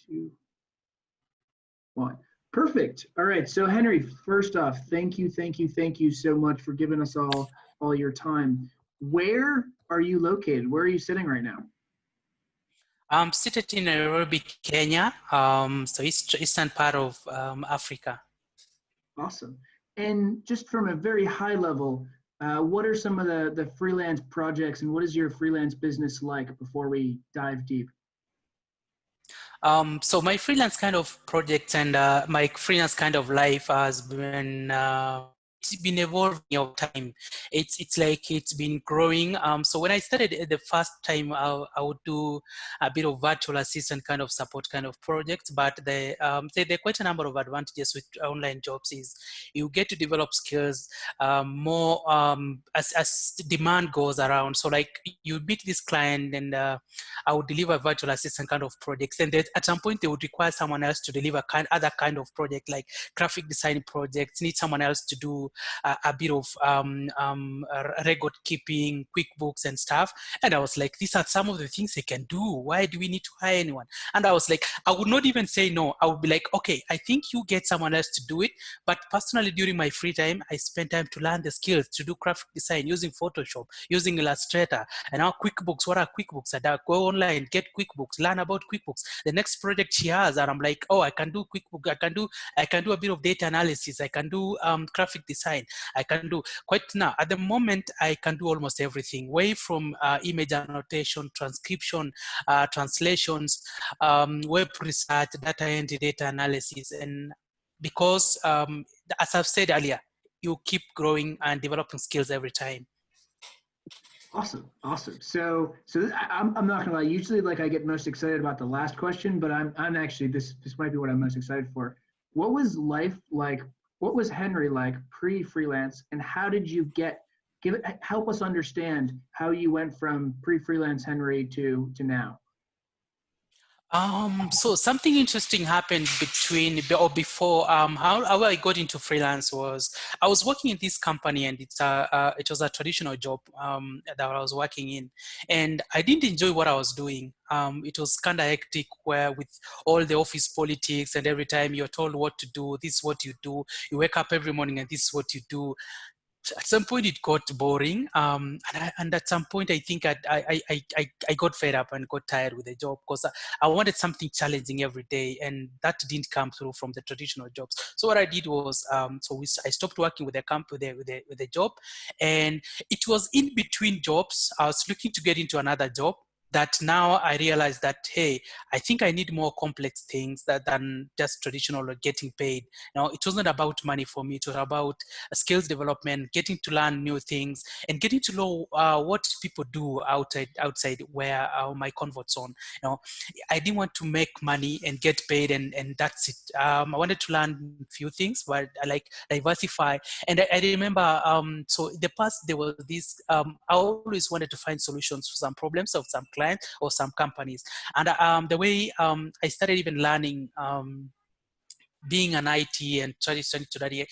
2, 1. Perfect. All right. So Henry, first off, thank you so much for giving us all your time. Where are you located? Where are you sitting right now? I'm seated in Nairobi, Kenya. So eastern part of Africa. Awesome. And just from a very high level, what are some of the freelance projects and what is your freelance business like before we dive deep? So my freelance kind of projects and my freelance kind of life has been it's been evolving over time. It's like it's been growing. So when I started the first time, I would do a bit of virtual assistant kind of support kind of projects. But there are quite a number of advantages with online jobs is you get to develop skills more as demand goes around. So like you meet this client and I would deliver virtual assistant kind of projects, and at some point they would require someone else to deliver other kind of project like graphic design projects. Need someone else to do a bit of record keeping, QuickBooks and stuff. And I was like, these are some of the things they can do. Why do we need to hire anyone? And I was like, I would not even say no. I would be like, okay, I think you get someone else to do it. But personally, during my free time, I spend time to learn the skills to do graphic design using Photoshop, using Illustrator, and now QuickBooks. What are QuickBooks? And I go online, get QuickBooks, learn about QuickBooks. The next project she has, and I'm like, oh, I can do QuickBooks. I can do a bit of data analysis. I can do graphic design. I can do quite now. At the moment, I can do almost everything, way from image annotation, transcription, translations, web research, data entry, data analysis. And because, as I've said earlier, you keep growing and developing skills every time. Awesome. So I'm not gonna lie. Usually, like I get most excited about the last question, but I'm actually this might be what I'm most excited for. What was life like? What was Henry like pre-freelance, and how did you help us understand how you went from pre-freelance Henry to now? So something interesting happened before how I got into freelance was I was working in this company, and it was a traditional job that I was working in, and I didn't enjoy what I was doing. It was kind of hectic, where with all the office politics and every time you're told what to do, this is what you do. You wake up every morning and this is what you do. At some point it got boring, and at some point I think I got fed up and got tired with the job, because I wanted something challenging every day, and that didn't come through from the traditional jobs. So what I did was I stopped working with the job, and it was in between jobs. I was looking to get into another job, that now I realized that, hey, I think I need more complex things than just traditional or getting paid. Now, it wasn't about money for me. It was about skills development, getting to learn new things, and getting to know what people do outside where my comfort zone. You know, I didn't want to make money and get paid, and that's it. I wanted to learn a few things, but I like diversify. And I remember, so in the past, there was this, I always wanted to find solutions for some problems of some clients or some companies. And the way I started even learning being an IT and trying to study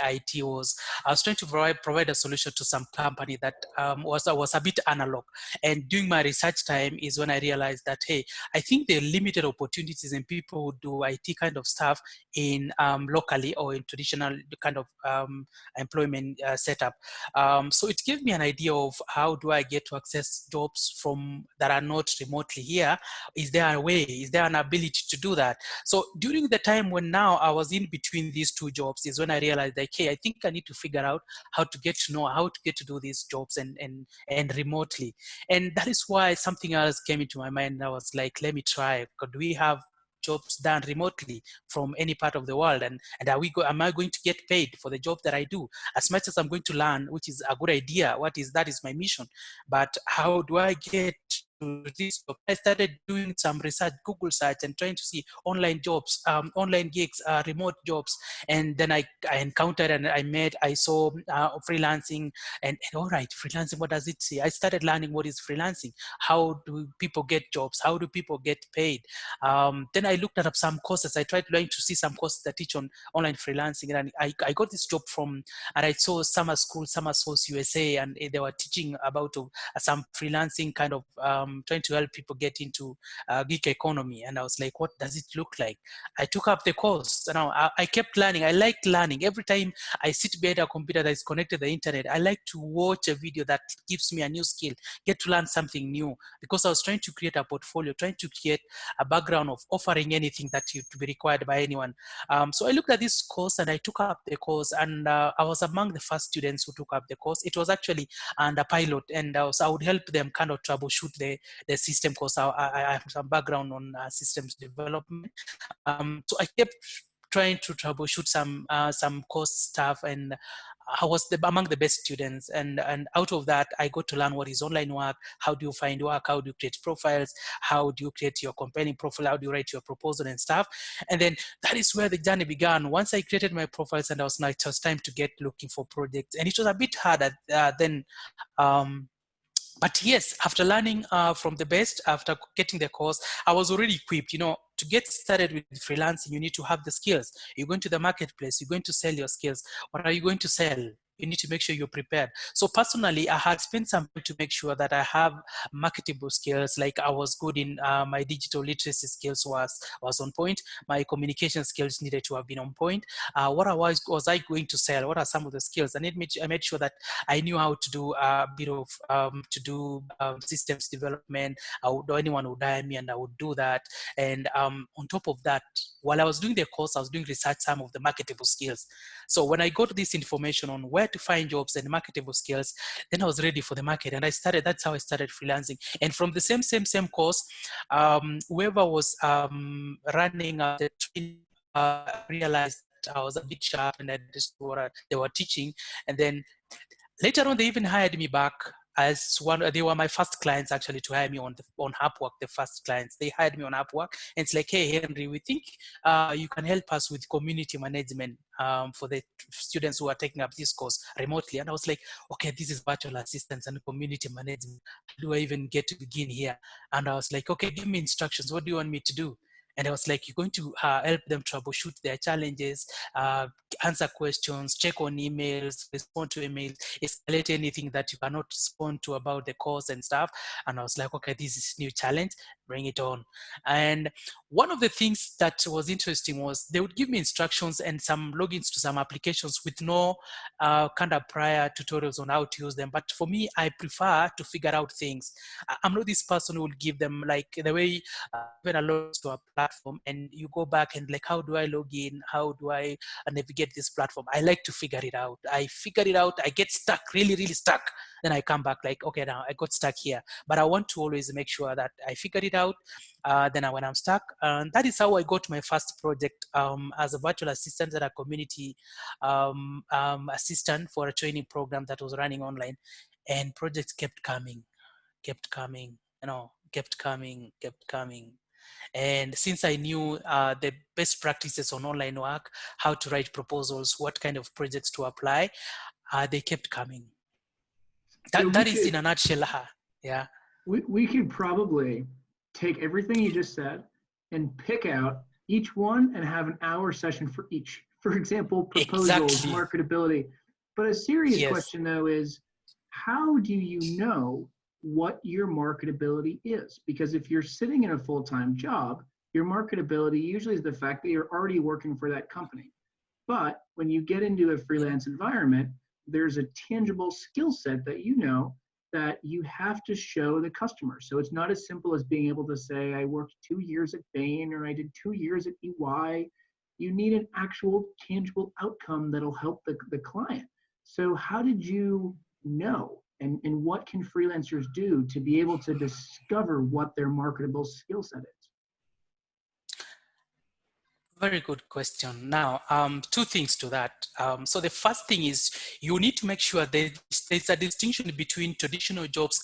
IT was I was trying to provide a solution to some company that was a bit analog. And during my research time is when I realized that, hey, I think there are limited opportunities in people who do IT kind of stuff in locally or in traditional kind of employment setup. So it gave me an idea of how do I get to access jobs from that are not remotely here. Is there a way? Is there an ability to do that? So during the time when now I was in between these two jobs is when I realized, like, hey, I think I need to figure out how to get to do these jobs and remotely. And that is why something else came into my mind. I was like, let me try. Could we have jobs done remotely from any part of the world? And am I going to get paid for the job that I do? As much as I'm going to learn, which is a good idea, that is my mission. But how do I get to this job? I started doing some research, Google search, and trying to see online jobs, online gigs, remote jobs. And then I encountered and I saw freelancing, and all right, freelancing, what does it say? I started learning what is freelancing. How do people get jobs? How do people get paid? Then I looked up some courses. I tried learning to see some courses that teach on online freelancing. And I got this job and I saw Summer Source USA, and they were teaching about some freelancing kind of trying to help people get into gig economy. And I was like, what does it look like? I took up the course. And I kept learning. I liked learning. Every time I sit behind a computer that is connected to the internet, I like to watch a video that gives me a new skill, get to learn something new, because I was trying to create a portfolio, trying to create a background of offering anything that to be required by anyone. So I looked at this course and I took up the course, and I was among the first students who took up the course. It was actually under pilot, and so I would help them kind of troubleshoot the system, because I have some background on systems development. So I kept trying to troubleshoot some course stuff, and I was among the best students. And out of that, I got to learn what is online work. How do you find work? How do you create profiles? How do you create your compelling profile? How do you write your proposal and stuff? And then that is where the journey began. Once I created my profiles, and it was time to get looking for projects, and it was a bit harder then. But yes, after learning from the best, after getting the course, I was already equipped. To get started with freelancing, you need to have the skills. You're going to the marketplace, you're going to sell your skills. What are you going to sell? You need to make sure you're prepared. So personally, I had spent some time to make sure that I have marketable skills. Like I was good in my digital literacy skills was on point. My communication skills needed to have been on point. What was I going to sell? What are some of the skills? I made sure that I knew how to do a bit of systems development. Anyone would hire me, and I would do that. And on top of that, while I was doing the course, I was doing research some of the marketable skills. So when I got this information on where to find jobs and marketable skills, then I was ready for the market, and that's how I started freelancing. And from the same course, whoever was running the training realized that I was a bit sharp, and I understood what they were teaching. And then later on, they even hired me back as one. They were my first clients actually to hire me on Upwork. The first clients, they hired me on Upwork, and it's like, hey Henry, we think you can help us with community management for the students who are taking up this course remotely. And I was like, okay, this is virtual assistance and community management. How do I even get to begin here? And I was like, okay, give me instructions. What do you want me to do? And I was like, you're going to help them troubleshoot their challenges, answer questions, check on emails, respond to emails, escalate anything that you cannot respond to about the course and stuff. And I was like, okay, this is a new challenge, bring it on. And one of the things that was interesting was they would give me instructions and some logins to some applications with no kind of prior tutorials on how to use them. But for me, I prefer to figure out things. I'm not this person who will give them like the way when I log to a platform and you go back and like, how do I log in? How do I navigate this platform? I like to figure it out. I figure it out. I get stuck, really, really stuck. Then I come back like, okay, now I got stuck here. But I want to always make sure that I figure it out. When I'm stuck, that is how I got my first project as a virtual assistant and a community assistant for a training program that was running online. And projects kept coming, kept coming. And since I knew the best practices on online work, how to write proposals, what kind of projects to apply, they kept coming. That is in a nutshell. Yeah. We could probably take everything you just said and pick out each one and have an hour session for each. For example, proposals, exactly. Marketability. But a serious question though is, how do you know what your marketability is? Because if you're sitting in a full-time job, your marketability usually is the fact that you're already working for that company. But when you get into a freelance environment, there's a tangible skill set that you know that you have to show the customer. So it's not as simple as being able to say, I worked 2 years at Bain or I did 2 years at EY. You need an actual tangible outcome that'll help the client. So how did you know? And what can freelancers do to be able to discover what their marketable skill set is? Very good question. Now, two things to that. So the first thing is you need to make sure that there's a distinction between traditional jobs,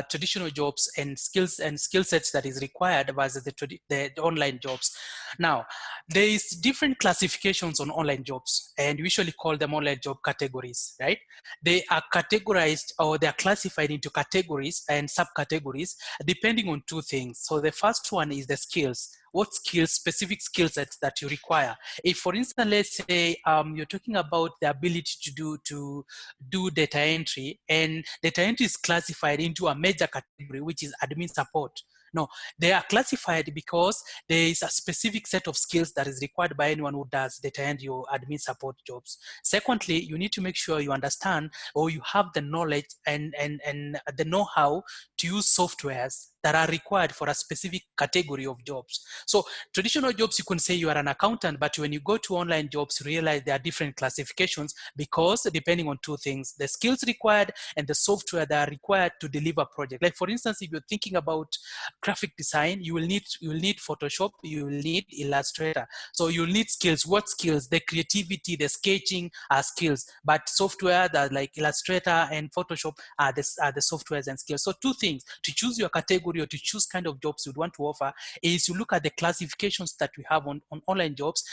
traditional jobs and skill sets that is required versus the online jobs. Now, there is different classifications on online jobs, and we usually call them online job categories, right? They are categorized, or they are classified into categories and subcategories depending on two things. So the first one is the skills. what skills, specific skill sets that you require. If, for instance, let's say you're talking about the ability to do data entry, and data entry is classified into a major category, which is admin support. No, they are classified because there is a specific set of skills that is required by anyone who does data entry or admin support jobs. Secondly, you need to make sure you understand or you have the knowledge and the know-how to use softwares that are required for a specific category of jobs. So traditional jobs, you can say you are an accountant, but when you go to online jobs, you realize there are different classifications because depending on two things, the skills required and the software that are required to deliver project. Like for instance, if you're thinking about graphic design, you will need Photoshop, you will need Illustrator. So you'll need skills. What skills? The creativity, the sketching are skills, but software that like Illustrator and Photoshop are the softwares and skills. So two things to choose your category or to choose kind of jobs you'd want to offer is you look at the classifications that we have on online jobs.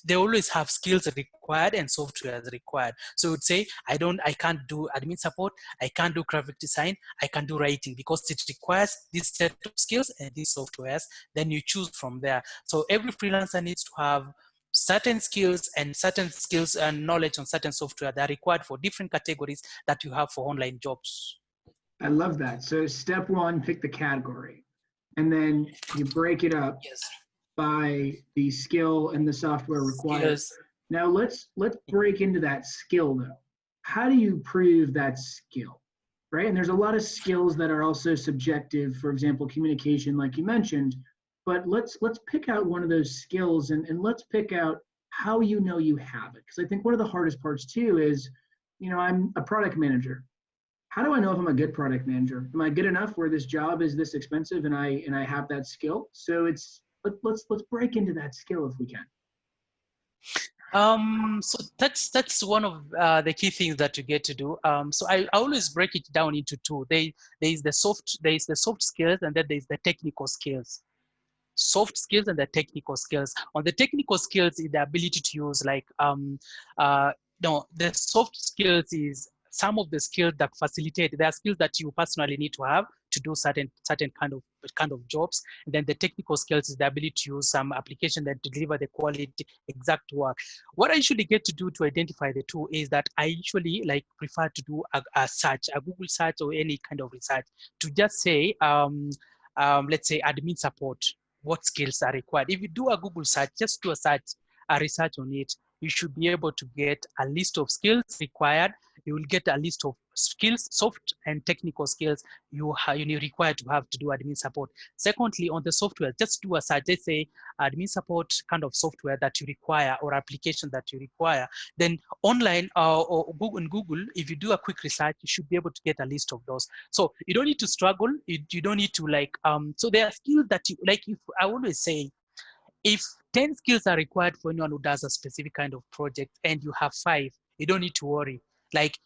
They always have skills required and software required. So you'd say, I can't do admin support, I can't do graphic design, I can do writing because it requires this set of skills and these softwares. Then you choose from there. So every freelancer needs to have certain skills and knowledge on certain software that are required for different categories that you have for online jobs. I love that. So step one, pick the category, and then you break it up by the skill and the software required. Now let's break into that skill though. How do you prove that skill, right? And there's a lot of skills that are also subjective. For example, communication, like you mentioned. But let's pick out one of those skills and let's pick out how you know you have it. Because I think one of the hardest parts too is, I'm a product manager. How do I know if I'm a good product manager? Am I good enough where this job is this expensive and I have that skill? So let's break into that skill if we can. So that's one of the key things that you get to do. So I always break it down into two. There is the soft skills, and then there is the technical skills. Soft skills and the technical skills. On the technical skills is the ability to use the soft skills is some of the skills that facilitate. There are skills that you personally need to have to do certain kind of jobs. And then the technical skills is the ability to use some application that deliver the quality exact work. What I usually get to do to identify the two is that I usually prefer to do a search, a Google search or any kind of research to just say, let's say admin support. What skills are required? If you do a Google search, just do a research on it, you should be able to get a list of skills required. You will get a list of skills, soft and technical skills you require to have to do admin support. Secondly, on the software, just do a search. Let's say admin support kind of software that you require or application that you require. Then online or Google, if you do a quick research, you should be able to get a list of those. So you don't need to struggle. You don't need to so there are skills that you if I always say, if 10 skills are required for anyone who does a specific kind of project and you have 5, you don't need to worry.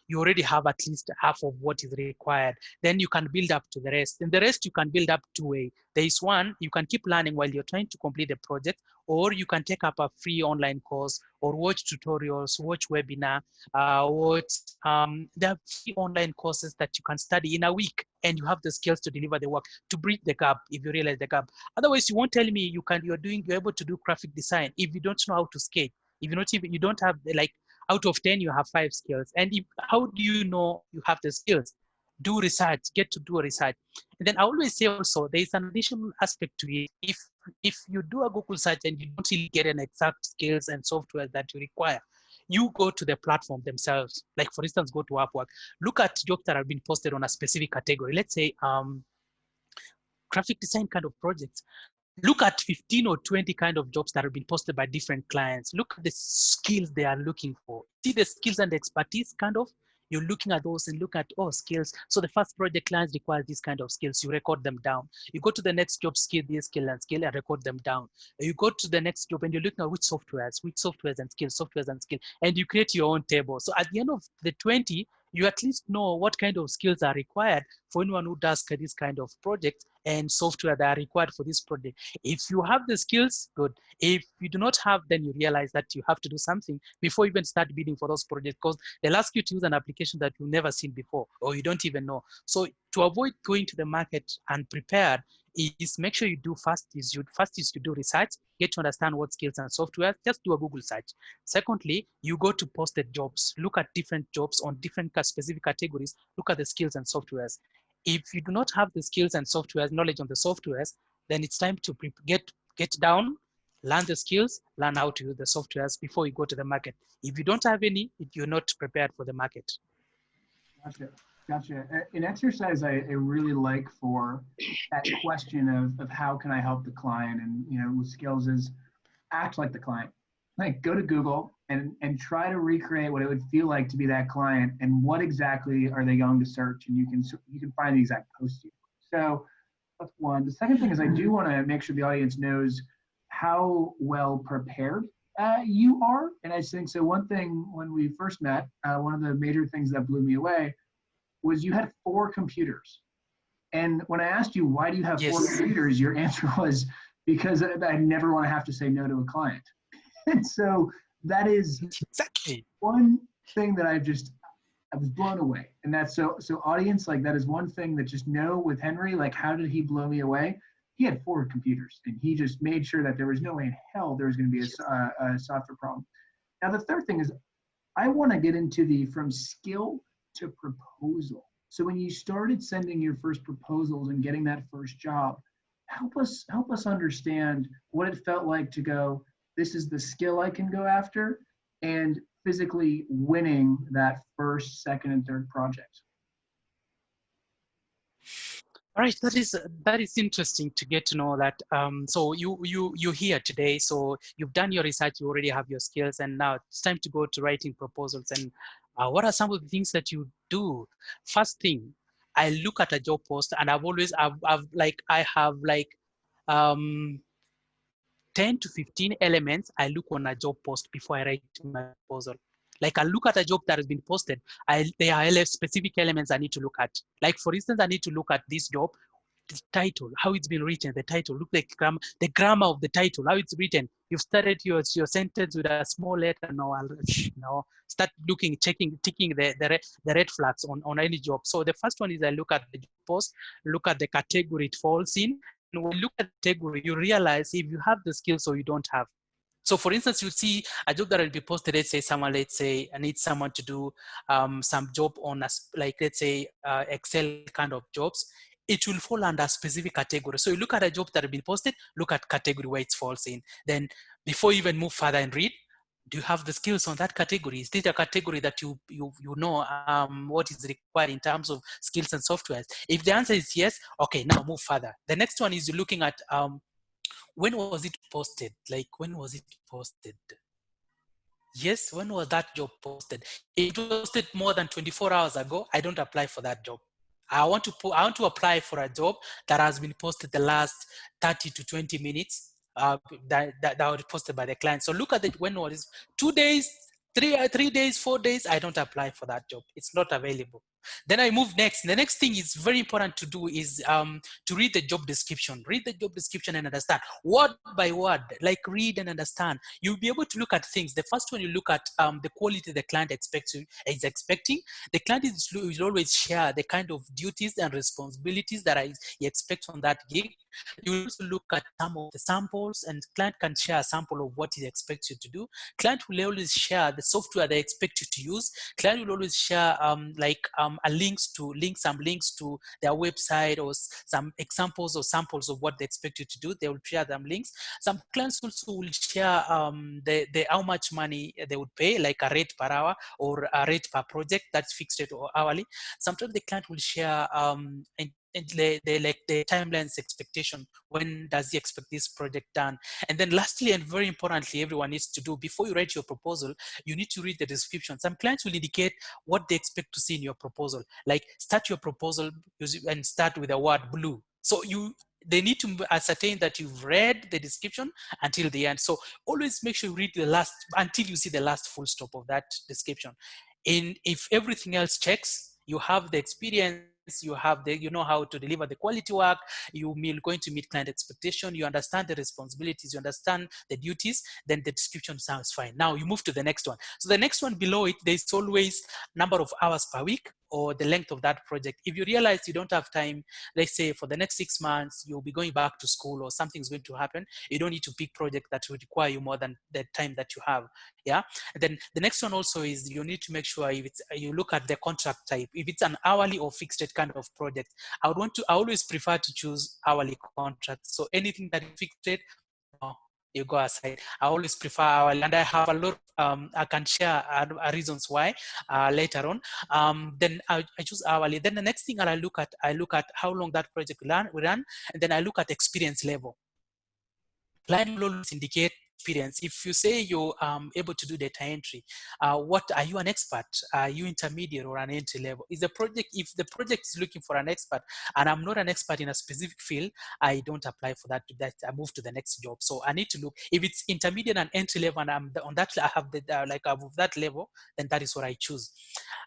You already have at least half of what is required. Then you can build up to the rest. And the rest you can build up two ways. There is one, you can keep learning while you're trying to complete the project, or you can take up a free online course or watch tutorials, watch webinar, there are free online courses that you can study in a week, and you have the skills to deliver the work, to bridge the gap if you realize the gap. Otherwise, you won't tell me you're able to do graphic design if you don't know how to skate. If you don't have out of 10, you have 5 skills. And how do you know you have the skills? Do research, get to do a research. And then I always say also, there is an additional aspect to it. If you do a Google search and you don't really get an exact skills and software that you require, you go to the platform themselves. Like for instance, go to Upwork, look at jobs that have been posted on a specific category. Let's say graphic design kind of projects. Look at 15 or 20 kind of jobs that have been posted by different clients. Look at the skills they are looking for. See the skills and the expertise kind of, you're looking at those and look at, skills. So the first project clients require these kind of skills. You record them down. You go to the next job, skill, this skill and record them down. You go to the next job and you're looking at which softwares and skills, and you create your own table. So at the end of the 20, you at least know what kind of skills are required for anyone who does this kind of project and software that are required for this project. If you have the skills, good. If you do not have, then you realize that you have to do something before you even start bidding for those projects, because they'll ask you to use an application that you've never seen before or you don't even know. So to avoid going to the market unprepared, is make sure you do first is you do research, get to understand what skills and software, just do a Google search. Secondly, you go to posted jobs, look at different jobs on different specific categories, look at the skills and softwares. If you do not have the skills and softwares, knowledge on the softwares, then it's time to get down, learn the skills, learn how to use the softwares before you go to the market. If you don't have any, you're not prepared for the market. Gotcha. Gotcha. An exercise I really like for that question of how can I help the client and, with skills is act like the client. Like go to Google and try to recreate what it would feel like to be that client and what exactly are they going to search, and you can find the exact post. So that's one. The second thing is I do want to make sure the audience knows how well prepared you are. And I think so. One thing when we first met, one of the major things that blew me away was you had 4 computers. And when I asked you, why do you have 4 computers? Your answer was, because I never want to have to say no to a client. And so that is exactly one thing that I was blown away. And that's so audience, like that is one thing that just know with Henry, like how did he blow me away? He had 4 computers and he just made sure that there was no way in hell there was going to be a software problem. Now, the third thing is I want to get into from skill to proposal. So when you started sending your first proposals and getting that first job, help us understand what it felt like to go, this is the skill I can go after, and physically winning that first, second, and third project. All right, that is interesting to get to know that. So you're here today, so you've done your research, you already have your skills, and now it's time to go to writing proposals. And what are some of the things that you do? First thing, I look at a job post, and I have 10 to 15 elements I look on a job post before I write my proposal. Like I look at a job that has been posted, there are specific elements I need to look at. Like for instance, I need to look at this job, the title, how it's been written, the title, look like the grammar of the title, how it's written. You've started your sentence with a small letter, no, start looking, ticking the red flags on any job. So the first one is I look at the job post, look at the category it falls in. And when you look at the category, you realize if you have the skills or you don't have. So for instance, you see a job that will be posted, let's say I need someone to do some job on let's say Excel kind of jobs. It will fall under a specific category. So you look at a job that has been posted, look at category where it falls in. Then before you even move further and read, do you have the skills on that category? Is this a category that you know what is required in terms of skills and software? If the answer is yes, okay, now move further. The next one is looking at when was it posted? Like, when was it posted? Yes, when was that job posted? If it was posted more than 24 hours ago, I don't apply for that job. I want to apply for a job that has been posted the last 30 to 20 minutes that was posted by the client. So look at it, when was it? 2 days, 3 days, 4 days, I don't apply for that job. It's not available. Then I move next. The next thing is very important to do is to read the job description. Read the job description and understand word by word, like read and understand. You'll be able to look at things. The first one, you look at the quality the client is expecting. The client will always share the kind of duties and responsibilities that he expects on that gig. You also look at some of the samples, and client can share a sample of what he expects you to do. Client will always share the software they expect you to use. Client will always share some links to their website, or some examples or samples of what they expect you to do. They will share them links. Some clients also will share the how much money they would pay, like a rate per hour or a rate per project, that's fixed rate or hourly. Sometimes the client will share and the timelines expectation. When does he expect this project done? And then lastly, and very importantly, everyone needs to do before you write your proposal, you need to read the description. Some clients will indicate what they expect to see in your proposal. Like start your proposal and start with the word blue. So they need to ascertain that you've read the description until the end. So always make sure you read the last until you see the last full stop of that description. And if everything else checks, you have the experience, you know how to deliver the quality work, you're going to meet client expectation, you understand the responsibilities, you understand the duties, then the description sounds fine. Now you move to the next one. So the next one below it, there's always number of hours per week or the length of that project. If you realize you don't have time, let's say for the next 6 months, you'll be going back to school or something's going to happen, you don't need to pick project that would require you more than the time that you have. Yeah. And then the next one also is you need to make sure if it's, you look at the contract type. If it's an hourly or fixed rate kind of project, I always prefer to choose hourly contracts. So anything that is fixed rate, you go aside. I always prefer hourly, and I have a lot. I can share reasons why later on. Then I choose hourly. Then the next thing I look at how long that project will run, and then I look at experience level. Client will always indicate experience. If you say you're able to do data entry, what are you, an expert? Are you intermediate or an entry level? If the project is looking for an expert and I'm not an expert in a specific field, I don't apply for that. I move to the next job. So I need to look if it's intermediate and entry level, and I'm on that. I have the like above that level, then that is what I choose.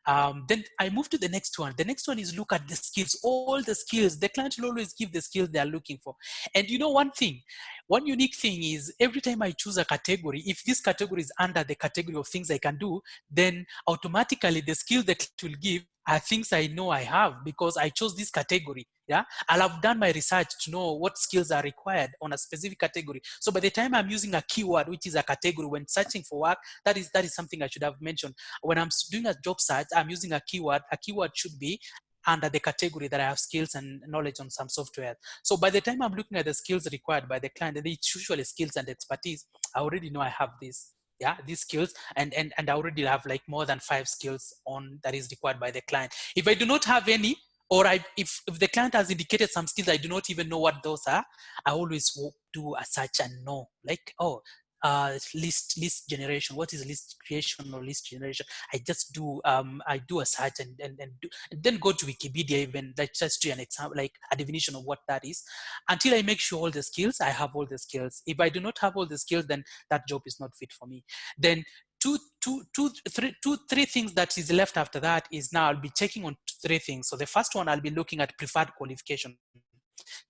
Then I move to the next one. The next one is look at the skills, all the skills. The client will always give the skills they are looking for. And you know one thing, one unique thing is every time I choose a category, if this category is under the category of things I can do, then automatically the skills that it will give are things I know I have because I chose this category. Yeah, I'll have done my research to know what skills are required on a specific category. So by the time I'm using a keyword, which is a category when searching for work, that is something I should have mentioned. When I'm doing a job search, I'm using a keyword. A keyword should be under the category that I have skills and knowledge on some software. So by the time I'm looking at the skills required by the client, and it's usually skills and expertise, I already know I have this. Yeah, these skills, and I already have like more than 5 skills on that is required by the client. If I do not have any, or if the client has indicated some skills I do not even know what those are, I always do a search and know, like, list generation. What is list creation or list generation? I just do I do a search and then go to Wikipedia, even like just do an example, like a definition of what that is, until I make sure all the skills I have all the skills. If I do not have all the skills, then that job is not fit for me. Then three things that is left after that is now I'll be checking on 3 things. So the first one, I'll be looking at preferred qualification.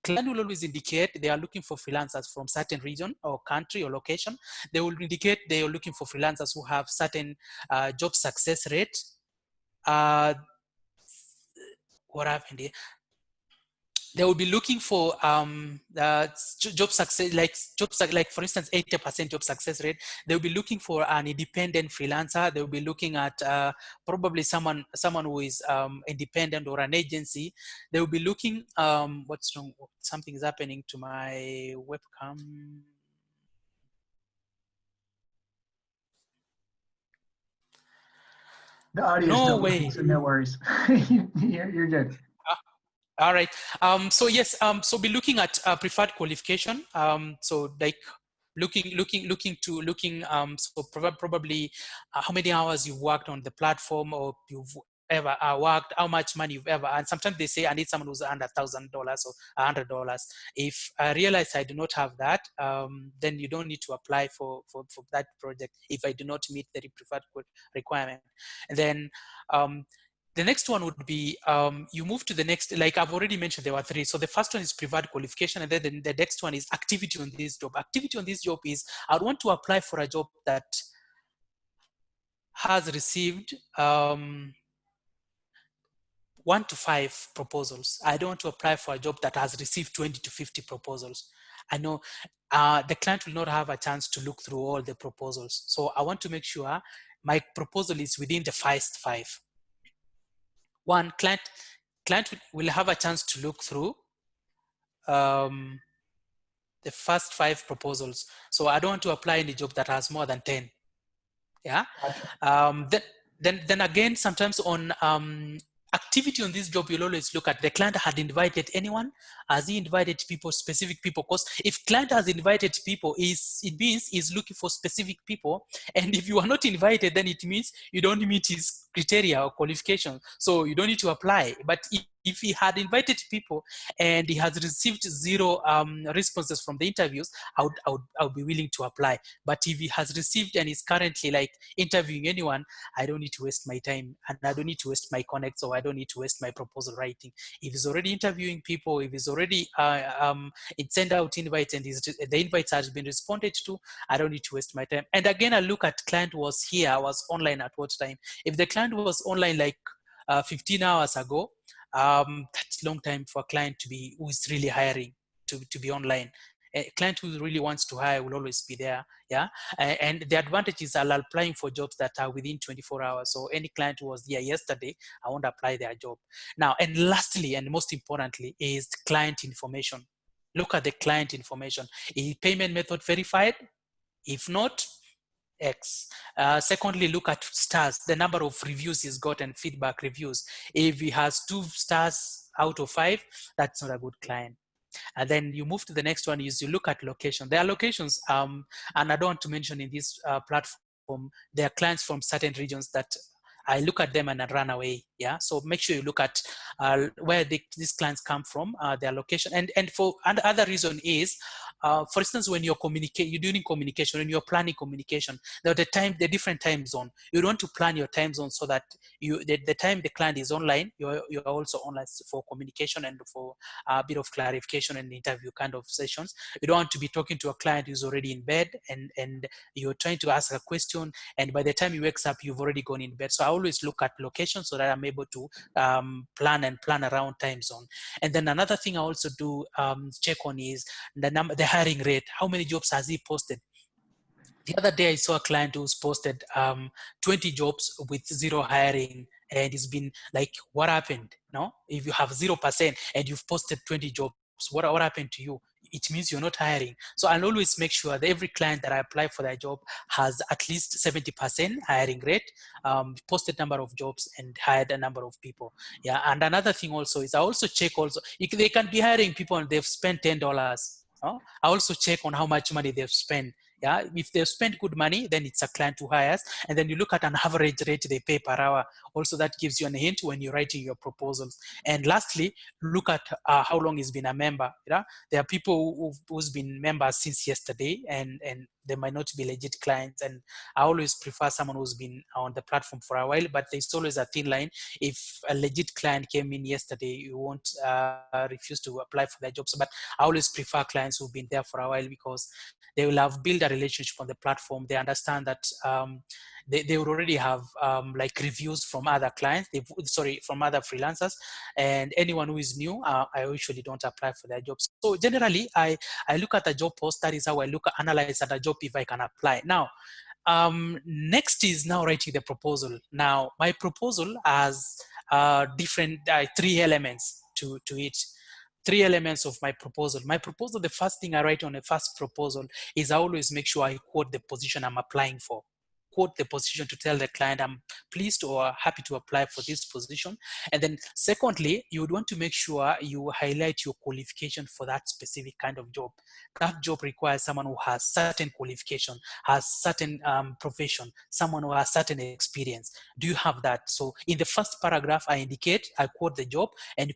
Client will always indicate they are looking for freelancers from certain region or country or location. They will indicate they are looking for freelancers who have certain job success rate. What happened here? They will be looking for job success, like for instance, 80% job success rate. They'll be looking for an independent freelancer. They'll be looking at probably someone who is independent or an agency. They'll be looking, what's wrong? Something is happening to my webcam. The audio is still working, so no worries. You're good. All right. So yes. So be looking at preferred qualification. So like looking. So probably how many hours you've worked on the platform, or you've ever worked, how much money you've ever, and sometimes they say I need someone who's under $1,000 or $100. If I realize I do not have that, then you don't need to apply for that project if I do not meet the preferred requirement. And then the next one would be you move to the next, like I've already mentioned, there were 3. So the first one is preferred qualification, and then the next one is activity on this job. Activity on this job is I want to apply for a job that has received 1 to 5 proposals. I don't want to apply for a job that has received 20 to 50 proposals. I know the client will not have a chance to look through all the proposals. So I want to make sure my proposal is within the first 5. One, client will have a chance to look through the first 5 proposals. So I don't want to apply any job that has more than 10. Yeah. Gotcha. Then again, sometimes on activity on this job, you'll always look at the client had invited anyone. Has he invited people, specific people? Because if client has invited people, it means he's looking for specific people. And if you are not invited, then it means you don't meet his criteria or qualification. So you don't need to apply. But if he had invited people and he has received 0 responses from the interviews, I would be willing to apply. But if he has received and is currently like interviewing anyone, I don't need to waste my time, and I don't need to waste my connects, or I don't need to waste my proposal writing. If he's already interviewing people, if he's already it sent out invites and the invites has been responded to, I don't need to waste my time. And again, I look at client was here, was online at what time. If the client was online like 15 hours ago, that's a long time for a client to be who is really hiring to be online. A client who really wants to hire will always be there. Yeah. And the advantage is I'll applying for jobs that are within 24 hours. So any client who was there yesterday, I won't apply their job. Now, and lastly, and most importantly, is client information. Look at the client information. Is payment method verified? If not, X. Secondly, look at stars, the number of reviews he's gotten, feedback reviews. If he has 2 stars out of 5, that's not a good client. And then you move to the next one is you look at location. There are locations, and I don't want to mention in this platform, there are clients from certain regions that I look at them and I run away. Yeah. So make sure you look at where these clients come from, their location. And for another reason is, for instance, when you're doing communication, when you're planning communication, the different time zone. You want to plan your time zone so that the time the client is online, you're also online for communication and for a bit of clarification and interview kind of sessions. You don't want to be talking to a client who's already in bed and you're trying to ask a question, and by the time he wakes up, you've already gone in bed. So I always look at location so that I'm able to plan around time zone. And then another thing I also do check on is the hiring rate. How many jobs has he posted? The other day I saw a client who's posted 20 jobs with 0 hiring, and it's been like, what happened? No, if you have 0% and you've posted 20 jobs, what happened to you? It means you're not hiring. So I'll always make sure that every client that I apply for their job has at least 70% hiring rate, posted number of jobs, and hired a number of people. Yeah. And another thing also is I also check also, they can be hiring people and they've spent $10. I also check on how much money they've spent. Yeah, if they've spent good money, then it's a client who hires. And then you look at an average rate they pay per hour. Also, that gives you a hint when you're writing your proposals. And lastly, look at how long he's been a member. Yeah? There are people who's been members since yesterday, and they might not be legit clients. And I always prefer someone who's been on the platform for a while, but there's always a thin line. If a legit client came in yesterday, you won't refuse to apply for their jobs. But I always prefer clients who've been there for a while, because they will have built a relationship on the platform. They understand that they would already have like reviews from other clients, from other freelancers, and anyone who is new, I usually don't apply for their jobs. So generally, I look at a job post. That is how I analyze at a job if I can apply. Now, next is now writing the proposal. Now, my proposal has different 3 elements to it. 3 elements of my proposal. My proposal, the first thing I write on a first proposal is I always make sure I quote the position I'm applying for. Quote the position to tell the client I'm pleased or happy to apply for this position. And then secondly, you would want to make sure you highlight your qualification for that specific kind of job. That job requires someone who has certain qualification, has certain profession, someone who has certain experience. Do you have that? So in the first paragraph, I quote the job and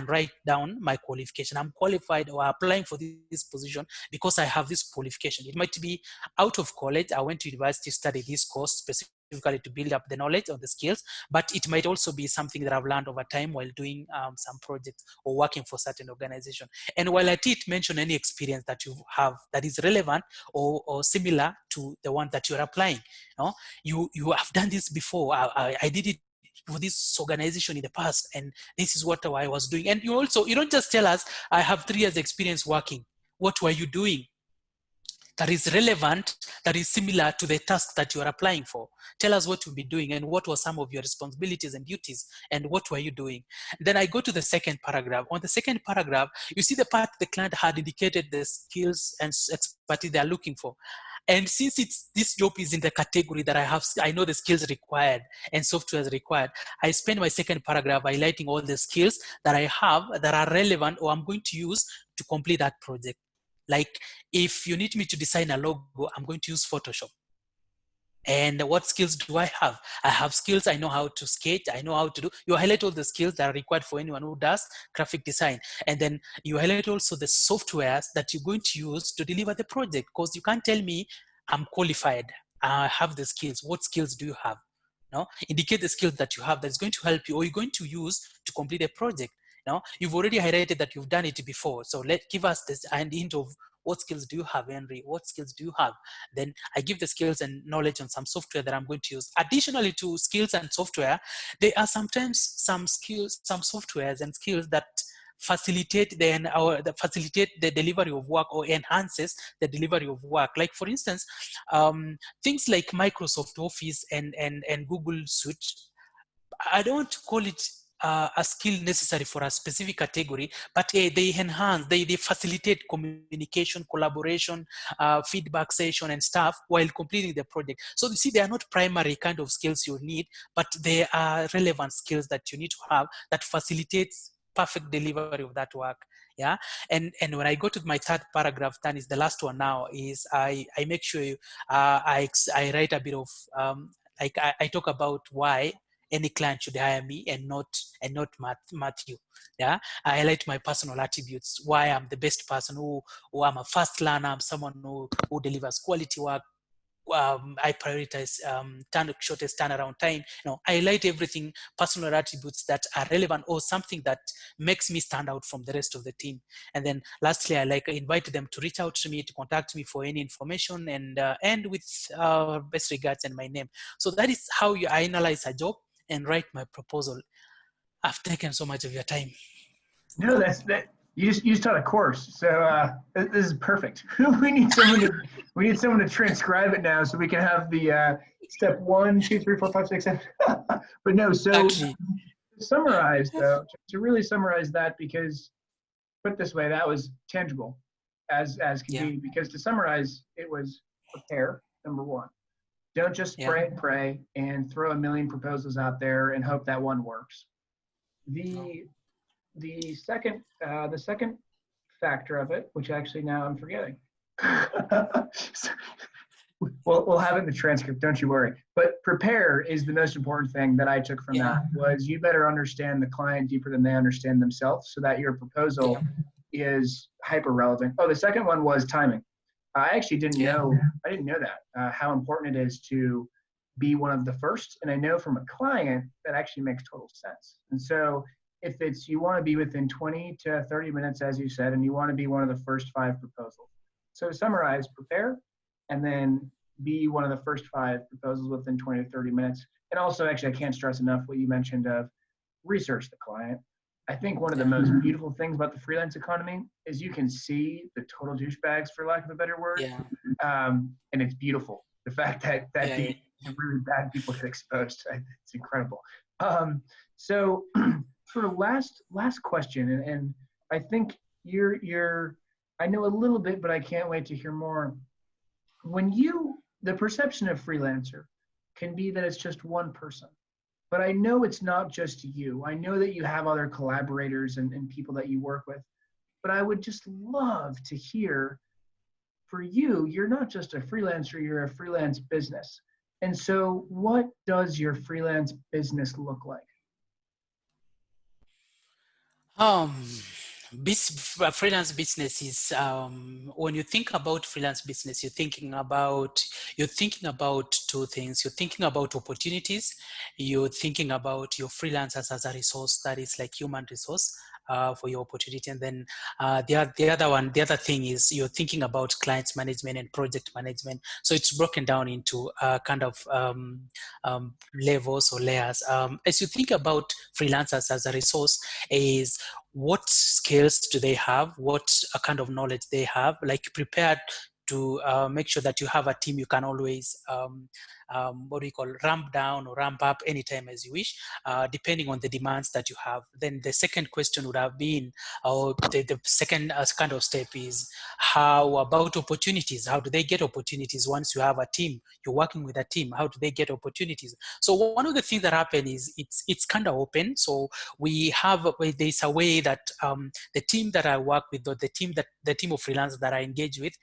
write down my qualification. I'm qualified or applying for this position because I have this qualification. It might be out of college. I went to university to study this course specifically to build up the knowledge or the skills, but it might also be something that I've learned over time while doing some projects or working for certain organization. And while I did mention any experience that you have that is relevant or similar to the one that you're applying, you have done this before. I did it for this organization in the past, and this is what I was doing. And you don't just tell us, I have 3 years experience working. What were you doing that is relevant, that is similar to the task that you are applying for? Tell us what you'll be doing and what were some of your responsibilities and duties and what were you doing? Then I go to the second paragraph. On the second paragraph, you see the part the client had indicated the skills and expertise they are looking for. And since this job is in the category that I know the skills required and software required, I spend my second paragraph highlighting all the skills that I have that are relevant or I'm going to use to complete that project. Like if you need me to design a logo, I'm going to use Photoshop. And what skills do I have? I have skills. I know how to sketch. I know how to do. You highlight all the skills that are required for anyone who does graphic design. And then you highlight also the softwares that you're going to use to deliver the project. Because you can't tell me I'm qualified, I have the skills. What skills do you have? No, indicate the skills that you have that's going to help you or you're going to use to complete a project. Now, you've already highlighted that you've done it before. So give us this hint of What skills do you have, Henry? What skills do you have? Then I give the skills and knowledge on some software that I'm going to use. Additionally to skills and software, there are sometimes some skills, some softwares and skills that facilitate facilitate the delivery of work or enhances the delivery of work. Like for instance, things like Microsoft Office and Google Suite, I don't call it a skill necessary for a specific category, but they enhance, they facilitate communication, collaboration, feedback session and stuff while completing the project. So you see, they are not primary kind of skills you need, but they are relevant skills that you need to have that facilitates perfect delivery of that work. Yeah. And when I go to my third paragraph, that is the last one now, is I make sure I write a bit of like I talk about why any client should hire me and not Matthew. Yeah, I highlight my personal attributes, why I'm the best person, who I'm a fast learner, I'm someone who delivers quality work. I prioritize shortest turnaround time. I highlight everything, personal attributes that are relevant or something that makes me stand out from the rest of the team. And then lastly, I invite them to reach out to me, to contact me for any information, and end with best regards and my name. So that is how I analyze a job and write my proposal. I've taken so much of your time. No, that. You just taught a course, so this is perfect. we need someone to transcribe it now, so we can have the step 1, 2, 3, 4, 5, 6, 7. But no, so Actually, to summarize though, to really summarize that, because put it this way, that was tangible as can be. Because to summarize, it was prepare, number 1. Don't just spray and pray and throw a million proposals out there and hope that one works. The second factor of it, which actually now I'm forgetting. We'll have it in the transcript, don't you worry. But prepare is the most important thing that I took from that, was you better understand the client deeper than they understand themselves, so that your proposal is hyper relevant. Oh, the second one was timing. I actually didn't know that, how important it is to be one of the first. And I know from a client that actually makes total sense. And so if it's, you want to be within 20 to 30 minutes, as you said, and you want to be one of the first 5 proposals. So to summarize, prepare, and then be one of the first 5 proposals within 20 to 30 minutes. And also, actually, I can't stress enough what you mentioned of research the client. I think one of the most beautiful things about the freelance economy is you can see the total douchebags, for lack of a better word. And it's beautiful. The fact that the really bad people get exposed, it's incredible. So sort of last question, and I think I know a little bit, but I can't wait to hear more. When the perception of freelancer can be that it's just one person, but I know it's not just you. I know that you have other collaborators and people that you work with, but I would just love to hear, for you, you're not just a freelancer, you're a freelance business. And so what does your freelance business look like? Freelance business is, when you think about freelance business, you're thinking about 2 things. You're thinking about opportunities. You're thinking about your freelancers as a resource, that is like human resource for your opportunity. And then the other thing is you're thinking about clients management and project management. So it's broken down into kind of levels or layers. As you think about freelancers as a resource, is what skills do they have, what kind of knowledge they have, like prepared to make sure that you have a team you can always ramp down or ramp up anytime as you wish, depending on the demands that you have. Then the second question would have been, or the second kind of step is, how about opportunities? How do they get opportunities once you have a team, you're working with a team? How do they get opportunities? So one of the things that happen is it's kind of open. So there's a way that the team that I work with, or the team of freelancers that I engage with,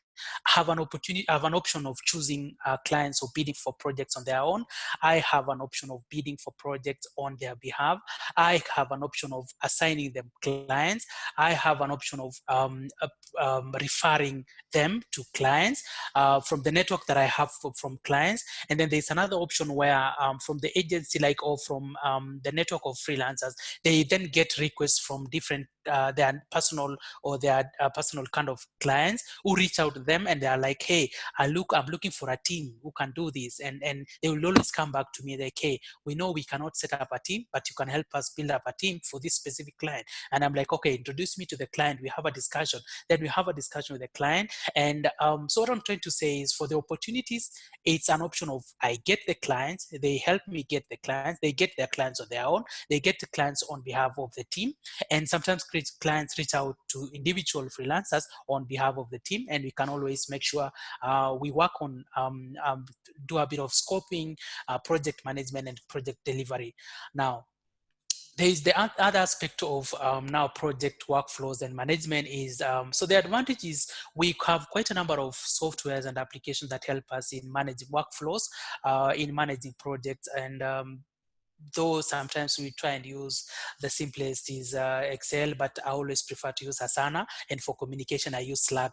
have an opportunity, have an option of choosing clients or bidding for projects on their own. I have an option of bidding for projects on their behalf. I have an option of assigning them clients. I have an option of referring them to clients from the network that I have from clients. And then there's another option where from the agency, like, or from the network of freelancers, they then get requests from different their personal or their personal kind of clients who reach out to them, and they are like, hey, I'm looking for a team who can do this, and they will always come back to me like, hey, we know we cannot set up a team, but you can help us build up a team for this specific client. And I'm like, okay, introduce me to the client, we have a discussion. Then we have a discussion with the client. And so what I'm trying to say is, for the opportunities, it's an option of, I get the clients, they help me get the clients, they get their clients on their own, they get the clients on behalf of the team. And sometimes clients reach out to individual freelancers on behalf of the team, and we can always make sure we work on do a bit of scoping, project management, and project delivery. Now, there is the other aspect of now project workflows and management is, so the advantage is we have quite a number of softwares and applications that help us in managing workflows, in managing projects. And though sometimes we try and use the simplest is Excel, but I always prefer to use Asana. And for communication, I use Slack,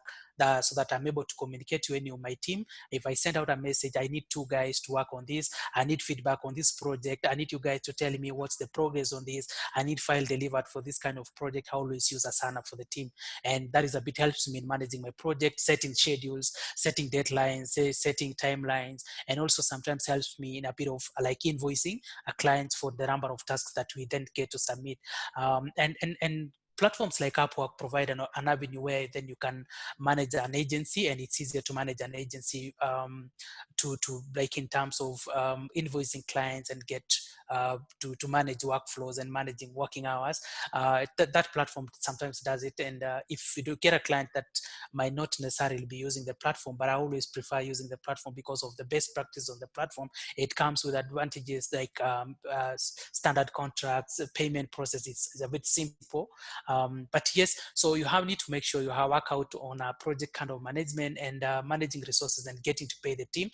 so that I'm able to communicate to any of my team. If I send out a message, I need 2 guys to work on this, I need feedback on this project, I need you guys to tell me what's the progress on this, I need file delivered for this kind of project, I always use Asana for the team. And that is a bit helps me in managing my project, setting schedules, setting deadlines, setting timelines, and also sometimes helps me in a bit of like invoicing a client for the number of tasks that we then get to submit. And platforms like Upwork provide an avenue where then you can manage an agency, and it's easier to manage an agency to like in terms of invoicing clients and get to manage workflows and managing working hours. That platform sometimes does it. And if you do get a client that might not necessarily be using the platform, but I always prefer using the platform because of the best practice on the platform. It comes with advantages like standard contracts, payment process is a bit simple. But yes, so you need to make sure you have work out on a project kind of management and managing resources and getting to pay the team.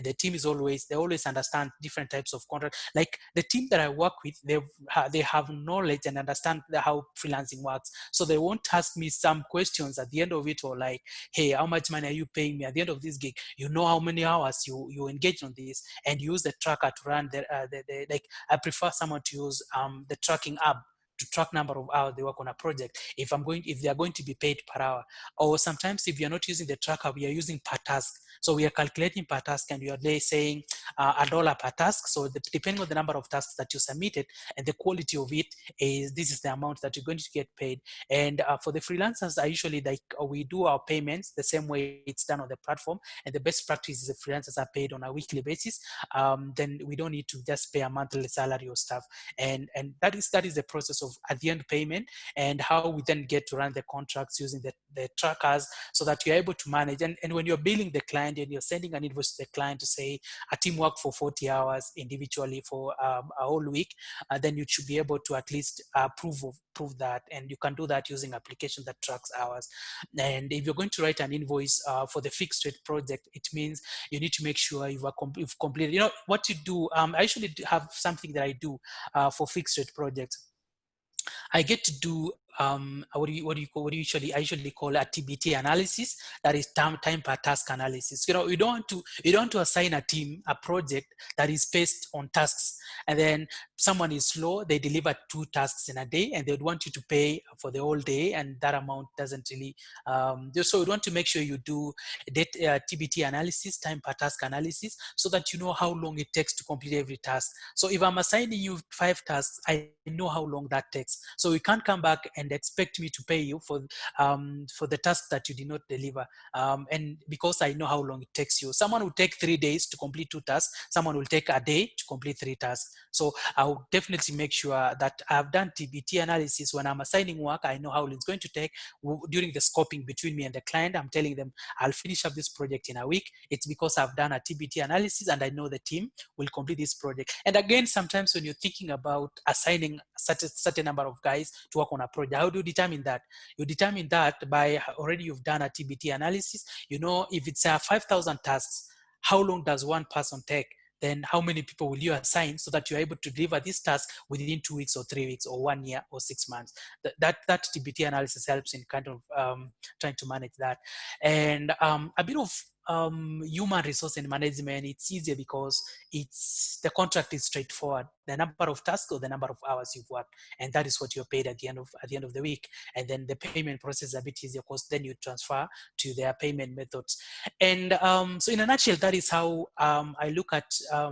The team is they always understand different types of contract. Like the team that I work with, they have knowledge and understand how freelancing works. So they won't ask me some questions at the end of it, or like, hey, how much money are you paying me at the end of this gig? You know how many hours you engage on this, and use the tracker to run the like, I prefer someone to use the tracking app to track number of hours they work on a project, if they are going to be paid per hour. Or sometimes if you're not using the tracker, we are using per task. So we are calculating per task, and we are saying $1 per task. So depending on the number of tasks that you submitted and the quality of it, this is the amount that you're going to get paid. And for the freelancers, I usually we do our payments the same way it's done on the platform. And the best practice is the freelancers are paid on a weekly basis. Then we don't need to just pay a monthly salary or stuff. And that is the process of at the end payment, and how we then get to run the contracts using the trackers, so that you're able to manage. And when you're billing the client and you're sending an invoice to the client to say a team worked for 40 hours individually for a whole week, then you should be able to at least prove that. And you can do that using application that tracks hours. And if you're going to write an invoice for the fixed rate project, it means you need to make sure you've completed. You know what you do. I usually have something that I do for fixed rate projects. I get to do what do you I usually call a TBT analysis. That is time per task analysis. You don't want to assign a team a project that is based on tasks, and then someone is slow, they deliver 2 tasks in a day, and they would want you to pay for the whole day, and that amount doesn't really. So you want to make sure you do TBT analysis, time per task analysis, so that you know how long it takes to complete every task. So if I'm assigning you 5 tasks, I know how long that takes. So you can't come back and expect me to pay you for the task that you did not deliver. And because I know how long it takes you, someone will take 3 days to complete 2 tasks. Someone will take a day to complete 3 tasks. So I'll definitely make sure that I've done TBT analysis. When I'm assigning work, I know how long it's going to take. During the scoping between me and the client, I'm telling them I'll finish up this project in a week. It's because I've done a TBT analysis and I know the team will complete this project. And again, sometimes when you're thinking about assigning a certain number of guys to work on a project, How do you determine that? You determine that by already you've done a TBT analysis. You know, if it's 5,000 tasks, how long does one person take? Then how many people will you assign so that you're able to deliver this task within 2 weeks or 3 weeks or 1 year or 6 months? That TBT analysis helps in kind of trying to manage that. And a bit of human resource and management, it's easier because the contract is straightforward. The number of tasks or the number of hours you've worked, and that is what you're paid at the end of the week. And then the payment process is a bit easier because then you transfer to their payment methods. And so in a nutshell, that is how I look at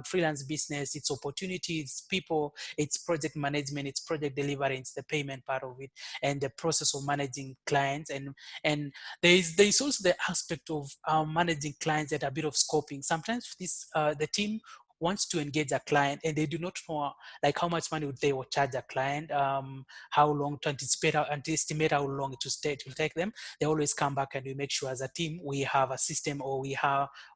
freelance business. It's opportunities, people, it's project management, it's project delivery, it's the payment part of it, and the process of managing clients. And there is also the aspect of managing clients at a bit of scoping. Sometimes the team wants to engage a client and they do not know like how much money would they will charge a client, how long to estimate how long it will take them. They always come back and we make sure as a team we have a system, or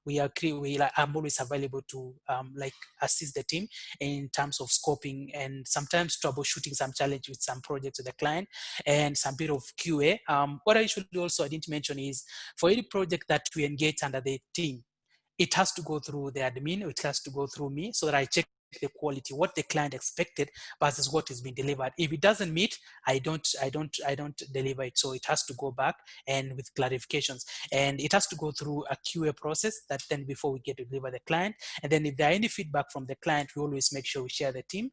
I'm always available to like assist the team in terms of scoping and sometimes troubleshooting some challenge with some projects with the client and some bit of QA. What I usually also I didn't mention is for any project that we engage under the team, it has to go through the admin, it has to go through me so that I check the quality, what the client expected versus what is being delivered. If it doesn't meet, I don't deliver it. So it has to go back and with clarifications, and it has to go through a QA process that then before we get to deliver the client. And then if there are any feedback from the client, we always make sure we share the team,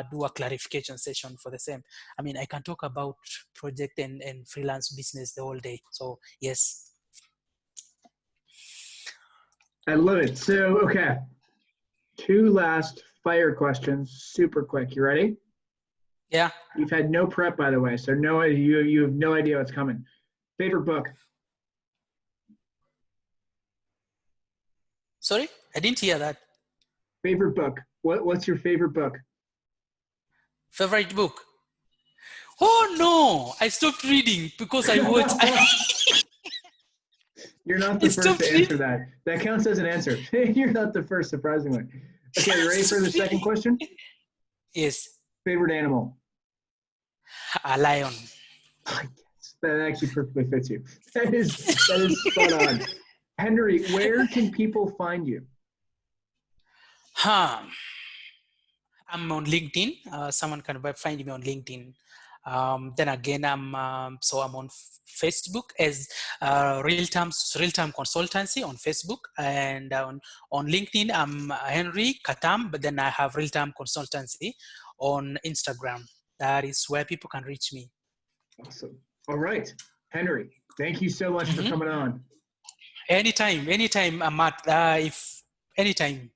do a clarification session for the same. I mean, I can talk about project and freelance business the whole day. So yes. I love it. So, okay. 2 last fire questions, super quick. You ready? Yeah. You've had no prep, by the way, so you have no idea what's coming. Favorite book? Sorry, I didn't hear that. Favorite book? What's your favorite book? Favorite book? Oh no, I stopped reading because I watched. You're not the first to answer that. That counts as an answer. You're not the first, surprisingly. Okay, you ready for the second question? Yes. Favorite animal? A lion. Yes, that actually perfectly fits you. That is spot on. Henry, where can people find you? I'm on LinkedIn. Someone can find me on LinkedIn. Then again, I'm on Facebook as real-time consultancy on Facebook, and on LinkedIn I'm Henry Katam, but then I have real-time consultancy on Instagram. That is where people can reach me. Awesome. All right, Henry, thank you so much for coming on. Anytime, Matt. Anytime.